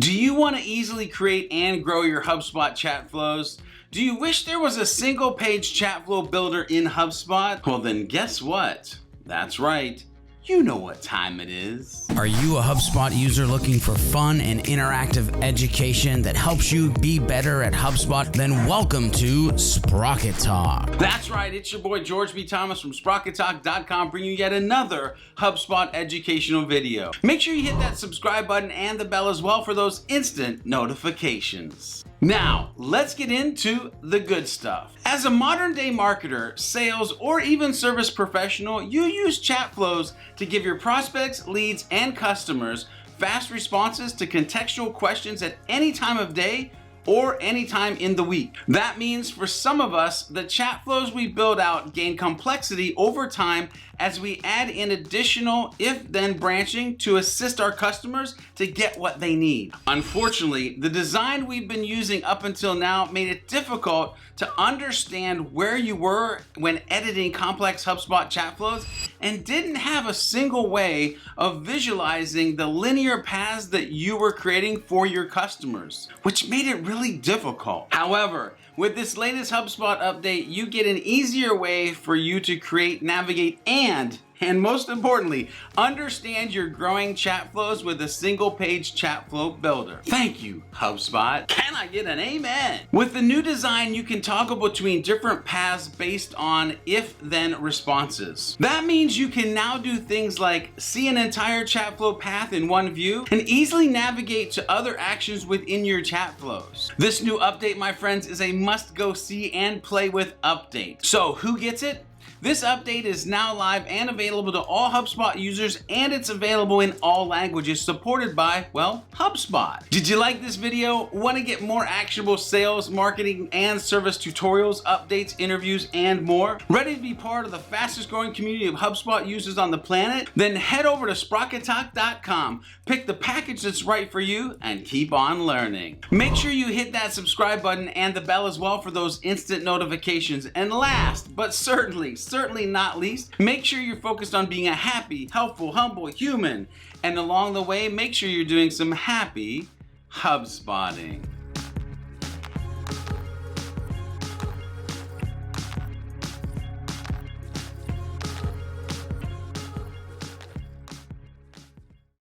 Do you want to easily create and grow your HubSpot chat flows? Do you wish there was a single page chat flow builder in HubSpot? Well, then guess what? That's right. You know what time it is. Are you a HubSpot user looking for fun and interactive education that helps you be better at HubSpot? Then welcome to Sprocket Talk. That's right, it's your boy George B. Thomas from SprocketTalk.com bringing you yet another HubSpot educational video. Make sure you hit that subscribe button and the bell as well for those instant notifications. Now, let's get into the good stuff. As a modern day marketer, sales, or even service professional, you use chat flows to give your prospects, leads, and customers fast responses to contextual questions at any time of day or any time in the week. That means for some of us, the chat flows we build out gain complexity over time as we add in additional if-then branching to assist our customers to get what they need. Unfortunately, the design we've been using up until now made it difficult to understand where you were when editing complex HubSpot chat flows and didn't have a single way of visualizing the linear paths that you were creating for your customers, which made it really difficult. However, with this latest HubSpot update, you get an easier way for you to create, navigate, and most importantly, understand your growing chat flows with a single page chat flow builder. Thank you, HubSpot. Can I get an amen? With the new design, you can toggle between different paths based on if-then responses. That means you can now do things like see an entire chat flow path in one view and easily navigate to other actions within your chat flows. This new update, my friends, is a must-go see and play with update. So who gets it? This update is now live and available to all HubSpot users, and it's available in all languages supported by, well, HubSpot. Did you like this video? Want to get more actionable sales, marketing, and service tutorials, updates, interviews, and more? Ready to be part of the fastest growing community of HubSpot users on the planet? Then head over to SprocketTalk.com, pick the package that's right for you, and keep on learning. Make sure you hit that subscribe button and the bell as well for those instant notifications. And last, but certainly not least, make sure you're focused on being a happy, helpful, humble human. And along the way, make sure you're doing some happy HubSpotting.